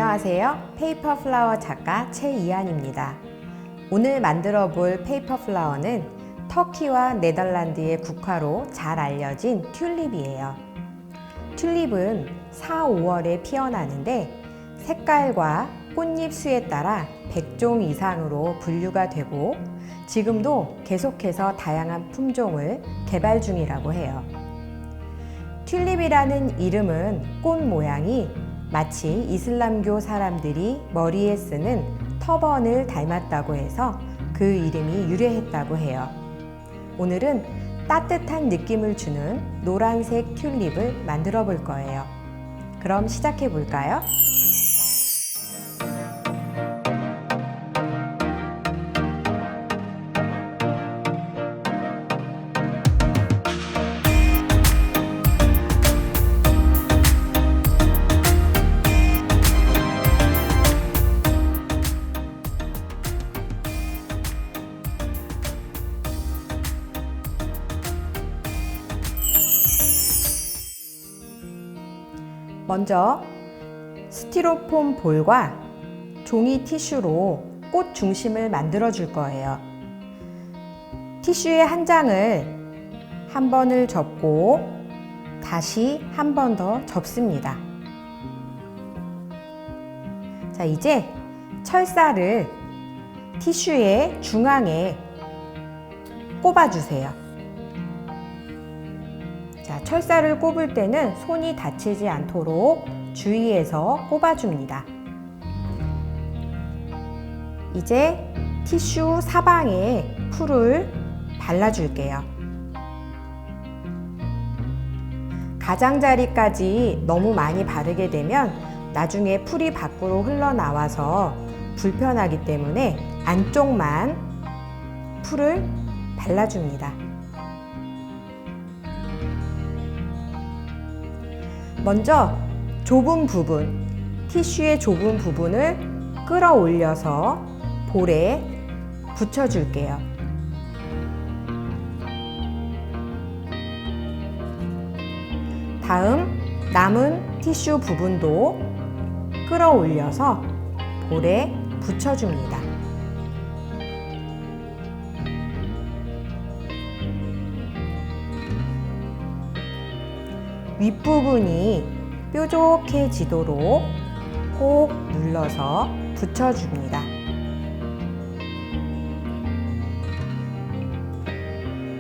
안녕하세요. 페이퍼 플라워 작가 최이한입니다. 오늘 만들어 볼 페이퍼 플라워는 터키와 네덜란드의 국화로 잘 알려진 튤립이에요. 튤립은 4, 5월에 피어나는데 색깔과 꽃잎 수에 따라 100종 이상으로 분류가 되고 지금도 계속해서 다양한 품종을 개발 중이라고 해요. 튤립이라는 이름은 꽃 모양이 마치 이슬람교 사람들이 머리에 쓰는 터번을 닮았다고 해서 그 이름이 유래했다고 해요. 오늘은 따뜻한 느낌을 주는 노란색 튤립을 만들어 볼 거예요. 그럼 시작해 볼까요? 먼저 스티로폼 볼과 종이 티슈로 꽃 중심을 만들어 줄 거예요. 티슈의 한 장을 한 번을 접고 다시 한 번 더 접습니다. 자, 이제 철사를 티슈의 중앙에 꼽아 주세요. 자, 철사를 꼽을 때는 손이 다치지 않도록 주의해서 꼽아줍니다. 이제 티슈 사방에 풀을 발라줄게요. 가장자리까지 너무 많이 바르게 되면 나중에 풀이 밖으로 흘러나와서 불편하기 때문에 안쪽만 풀을 발라줍니다. 먼저 좁은 부분, 티슈의 좁은 부분을 끌어올려서 볼에 붙여줄게요. 다음 남은 티슈 부분도 끌어올려서 볼에 붙여줍니다. 윗부분이 뾰족해지도록 꼭 눌러서 붙여줍니다.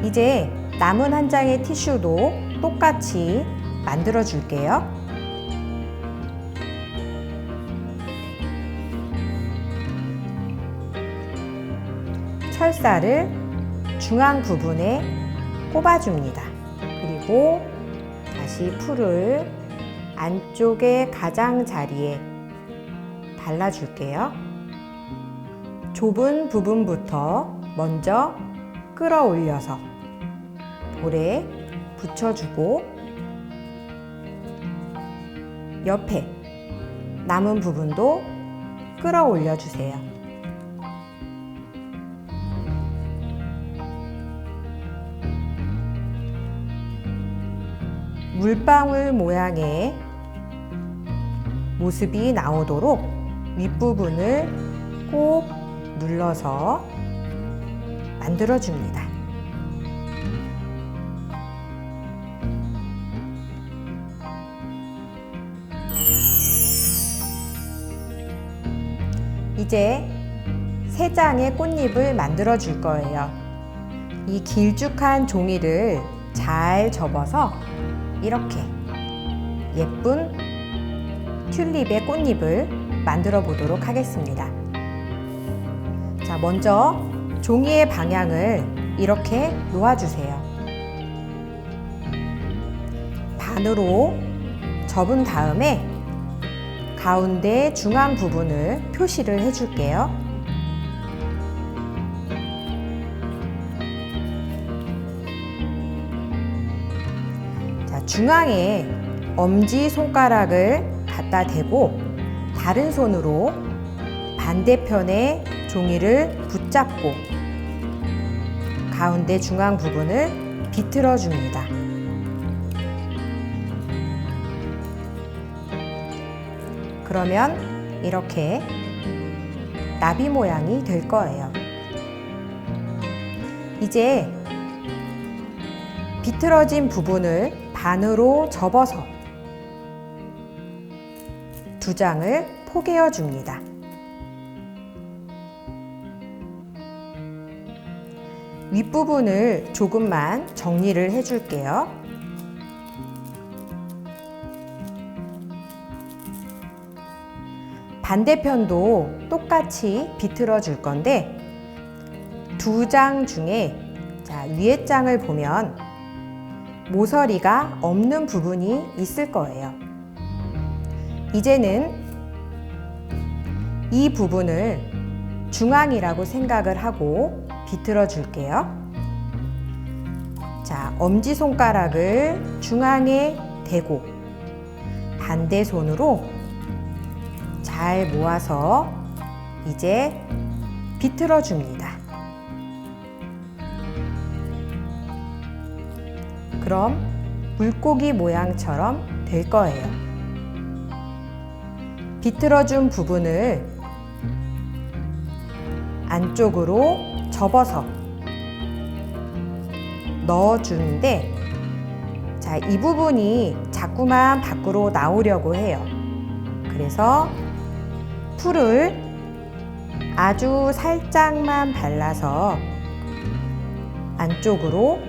이제 남은 한 장의 티슈도 똑같이 만들어 줄게요. 철사를 중앙 부분에 꼽아줍니다. 그리고 다시 풀을 안쪽의 가장자리에 발라줄게요. 좁은 부분부터 먼저 끌어올려서 볼에 붙여주고 옆에 남은 부분도 끌어올려주세요. 물방울 모양의 모습이 나오도록 윗부분을 꼭 눌러서 만들어줍니다. 이제 3장의 꽃잎을 만들어 줄 거예요. 이 길쭉한 종이를 잘 접어서 이렇게 예쁜 튤립의 꽃잎을 만들어 보도록 하겠습니다. 자, 먼저 종이의 방향을 이렇게 놓아주세요. 반으로 접은 다음에 가운데 중앙 부분을 표시를 해줄게요. 중앙에 엄지손가락을 갖다 대고 다른 손으로 반대편에 종이를 붙잡고 가운데 중앙 부분을 비틀어 줍니다. 그러면 이렇게 나비 모양이 될 거예요. 이제 비틀어진 부분을 반으로 접어서 두 장을 포개어 줍니다. 윗부분을 조금만 정리를 해줄게요. 반대편도 똑같이 비틀어 줄 건데 두 장 중에 위에 장을 보면 모서리가 없는 부분이 있을 거예요. 이제는 이 부분을 중앙이라고 생각을 하고 비틀어 줄게요. 엄지손가락을 중앙에 대고 반대 손으로 잘 모아서 이제 비틀어 줍니다. 그럼 물고기 모양처럼 될 거예요. 비틀어준 부분을 안쪽으로 접어서 넣어주는데 이 부분이 자꾸만 밖으로 나오려고 해요. 그래서 풀을 아주 살짝만 발라서 안쪽으로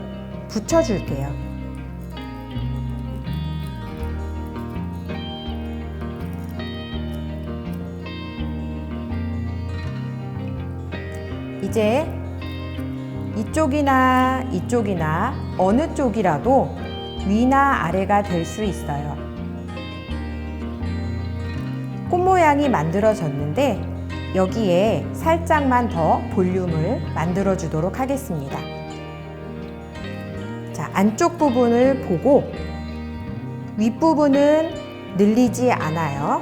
붙여줄게요. 이제 이쪽이나 이쪽이나 어느 쪽이라도 위나 아래가 될 수 있어요. 꽃 모양이 만들어졌는데 여기에 살짝만 더 볼륨을 만들어 주도록 하겠습니다. 안쪽 부분을 보고 윗부분은 늘리지 않아요.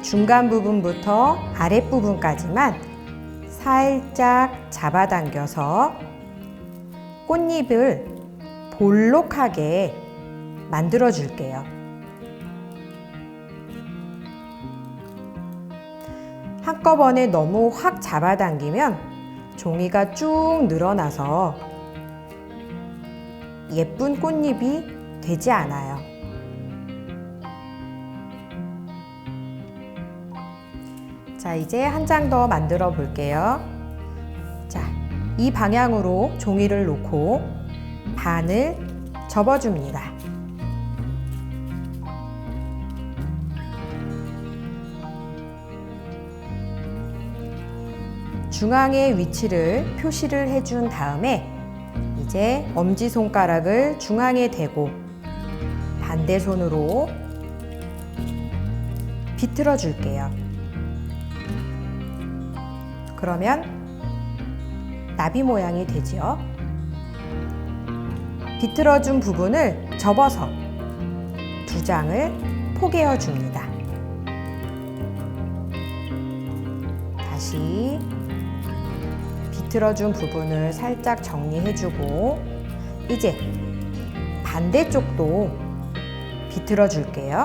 중간 부분부터 아랫부분까지만 살짝 잡아당겨서 꽃잎을 볼록하게 만들어 줄게요. 한꺼번에 너무 확 잡아당기면 종이가 쭉 늘어나서 예쁜 꽃잎이 되지 않아요. 이제 한 장 더 만들어 볼게요. 이 방향으로 종이를 놓고 반을 접어줍니다. 중앙의 위치를 표시를 해준 다음에 이제 엄지손가락을 중앙에 대고 반대 손으로 비틀어 줄게요. 그러면 나비 모양이 되지요. 비틀어준 부분을 접어서 두 장을 포개어 줍니다. 다시 비틀어준 부분을 살짝 정리해주고 이제 반대쪽도 비틀어 줄게요.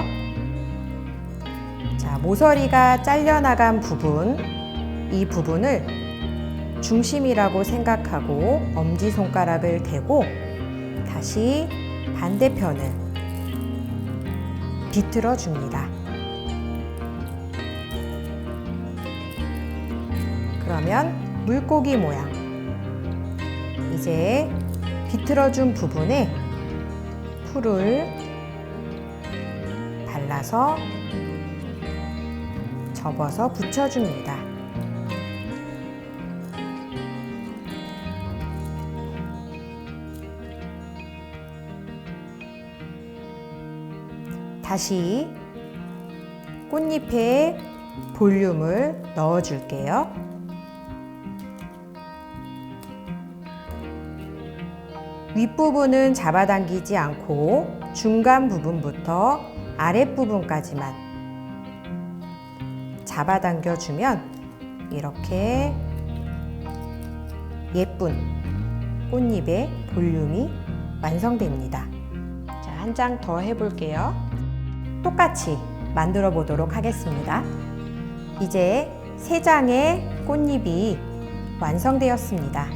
모서리가 잘려나간 부분, 이 부분을 중심이라고 생각하고 엄지손가락을 대고 다시 반대편을 비틀어 줍니다. 그러면 물고기 모양. 이제 비틀어준 부분에 풀을 발라서 접어서 붙여줍니다. 다시 꽃잎에 볼륨을 넣어줄게요. 윗부분은 잡아당기지 않고 중간 부분부터 아랫부분까지만 잡아당겨주면 이렇게 예쁜 꽃잎의 볼륨이 완성됩니다. 한 장 더 해볼게요. 똑같이 만들어 보도록 하겠습니다. 이제 3장의 꽃잎이 완성되었습니다.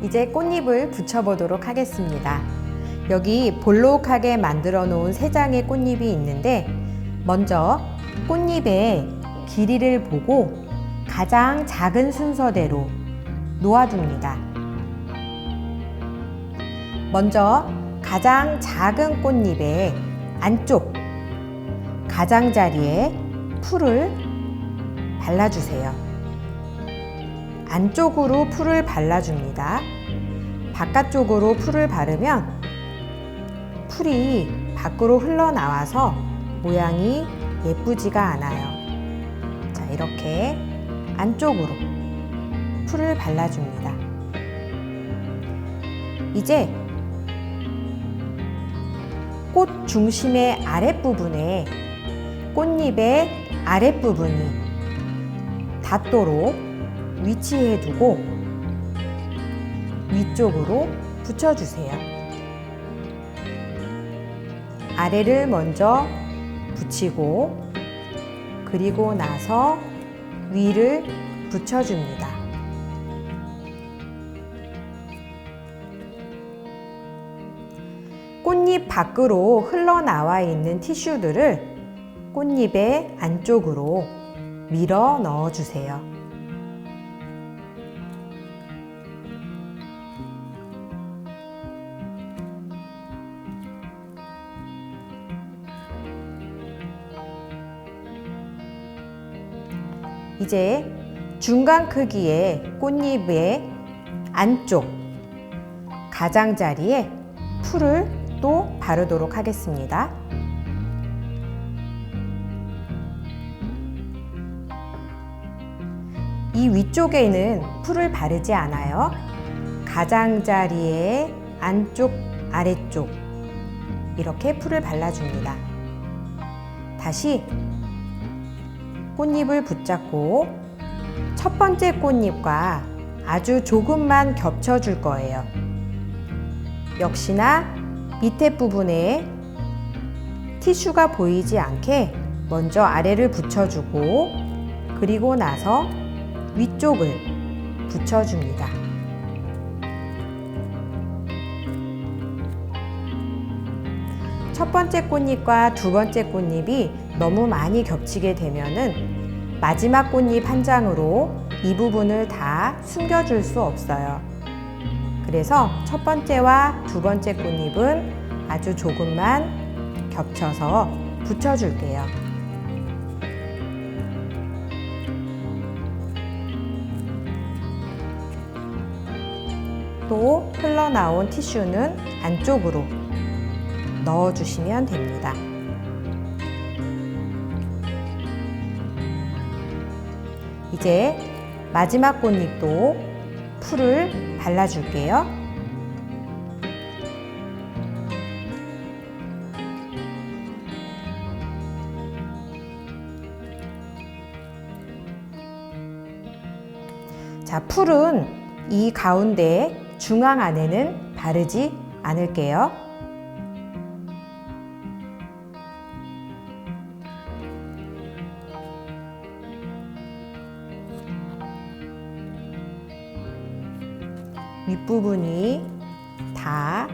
이제 꽃잎을 붙여보도록 하겠습니다. 여기 볼록하게 만들어 놓은 3장의 꽃잎이 있는데, 먼저 꽃잎의 길이를 보고 가장 작은 순서대로 놓아둡니다. 먼저 가장 작은 꽃잎의 안쪽 가장자리에 풀을 발라주세요. 안쪽으로 풀을 발라줍니다. 바깥쪽으로 풀을 바르면 풀이 밖으로 흘러나와서 모양이 예쁘지가 않아요. 자, 이렇게 안쪽으로 풀을 발라줍니다. 이제 꽃 중심의 아랫부분에 꽃잎의 아랫부분이 닿도록 위치해 두고 위쪽으로 붙여주세요. 아래를 먼저 붙이고 그리고 나서 위를 붙여줍니다. 꽃잎 밖으로 흘러나와 있는 티슈들을 꽃잎의 안쪽으로 밀어 넣어주세요. 이제 중간 크기의 꽃잎의 안쪽 가장자리에 풀을 또 바르도록 하겠습니다. 이 위쪽에는 풀을 바르지 않아요. 가장자리의 안쪽, 아래쪽 이렇게 풀을 발라줍니다. 다시 꽃잎을 붙잡고 첫 번째 꽃잎과 아주 조금만 겹쳐줄 거예요. 역시나 밑에 부분에 티슈가 보이지 않게 먼저 아래를 붙여주고 그리고 나서 위쪽을 붙여줍니다. 첫 번째 꽃잎과 두 번째 꽃잎이 너무 많이 겹치게 되면은 마지막 꽃잎 한 장으로 이 부분을 다 숨겨줄 수 없어요. 그래서 첫 번째와 두 번째 꽃잎은 아주 조금만 겹쳐서 붙여줄게요. 또 흘러나온 티슈는 안쪽으로 넣어주시면 됩니다. 이제 마지막 꽃잎도 풀을 발라줄게요. 자, 풀은 이 가운데 중앙 안에는 바르지 않을게요. 윗부분이 다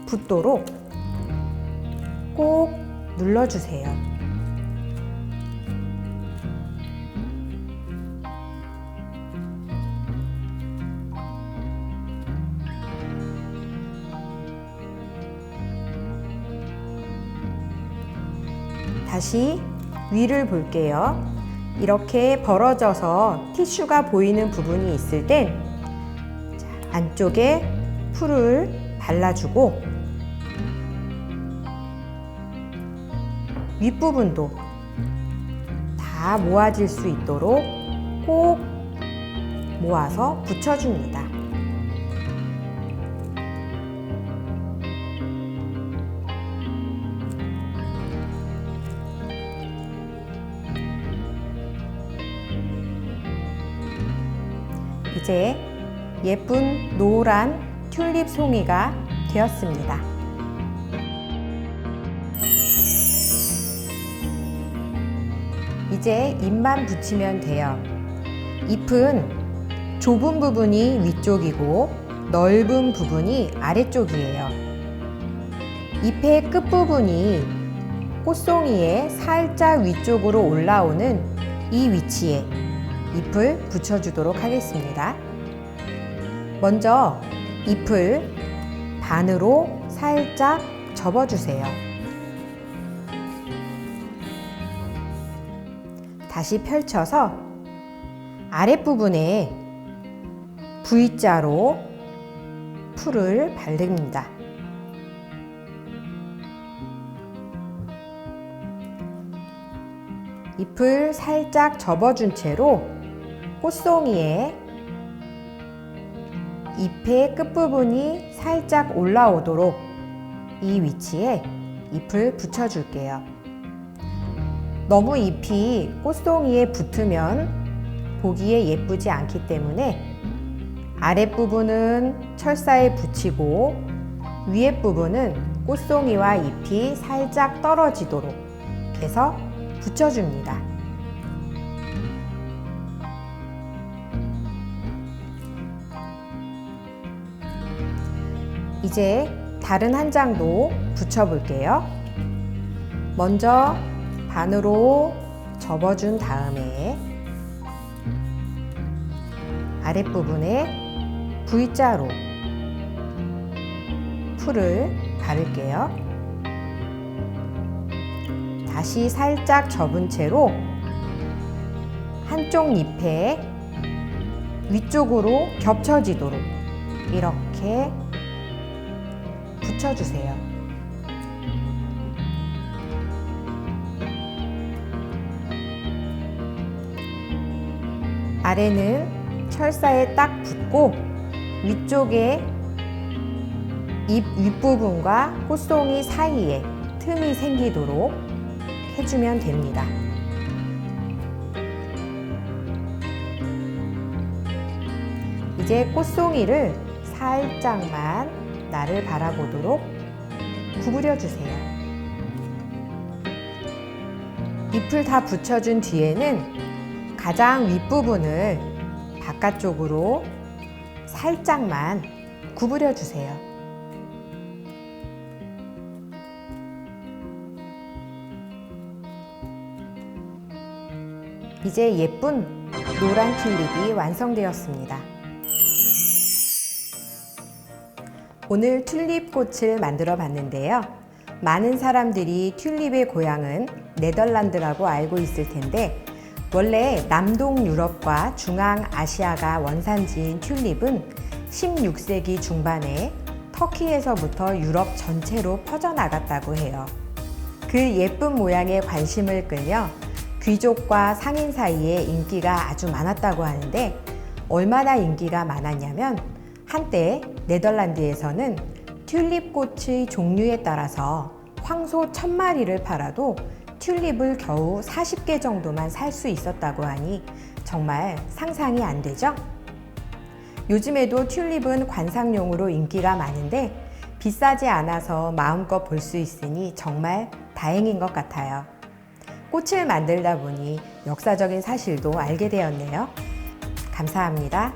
붙도록 꼭 눌러주세요. 다시 위를 볼게요. 이렇게 벌어져서 티슈가 보이는 부분이 있을 땐 안쪽에 풀을 발라주고 윗부분도 다 모아질 수 있도록 꼭 모아서 붙여줍니다. 이제 예쁜 노란 튤립 송이가 되었습니다. 이제 잎만 붙이면 돼요. 잎은 좁은 부분이 위쪽이고 넓은 부분이 아래쪽이에요. 잎의 끝부분이 꽃송이에 살짝 위쪽으로 올라오는 이 위치에 잎을 붙여주도록 하겠습니다. 먼저 잎을 반으로 살짝 접어주세요. 다시 펼쳐서 아랫부분에 V자로 풀을 바릅니다. 잎을 살짝 접어준 채로 꽃송이에 잎의 끝부분이 살짝 올라오도록 이 위치에 잎을 붙여줄게요. 너무 잎이 꽃송이에 붙으면 보기에 예쁘지 않기 때문에 아랫부분은 철사에 붙이고 위에 부분은 꽃송이와 잎이 살짝 떨어지도록 해서 붙여줍니다. 이제 다른 한 장도 붙여볼게요. 먼저 반으로 접어준 다음에 아랫부분에 V자로 풀을 바를게요. 다시 살짝 접은 채로 한쪽 잎에 위쪽으로 겹쳐지도록 이렇게 붙여주세요. 아래는 철사에 딱 붙고 위쪽에 잎 윗부분과 꽃송이 사이에 틈이 생기도록 해주면 됩니다. 이제 꽃송이를 살짝만 나를 바라보도록 구부려 주세요. 잎을 다 붙여준 뒤에는 가장 윗부분을 바깥쪽으로 살짝만 구부려 주세요. 이제 예쁜 노란 튤립이 완성되었습니다. 오늘 튤립 꽃을 만들어 봤는데요. 많은 사람들이 튤립의 고향은 네덜란드라고 알고 있을 텐데 원래 남동 유럽과 중앙아시아가 원산지인 튤립은 16세기 중반에 터키에서부터 유럽 전체로 퍼져나갔다고 해요. 그 예쁜 모양에 관심을 끌며 귀족과 상인 사이에 인기가 아주 많았다고 하는데 얼마나 인기가 많았냐면 한때 네덜란드에서는 튤립 꽃의 종류에 따라서 황소 1000마리를 팔아도 튤립을 겨우 40개 정도만 살 수 있었다고 하니 정말 상상이 안 되죠? 요즘에도 튤립은 관상용으로 인기가 많은데 비싸지 않아서 마음껏 볼 수 있으니 정말 다행인 것 같아요. 꽃을 만들다 보니 역사적인 사실도 알게 되었네요. 감사합니다.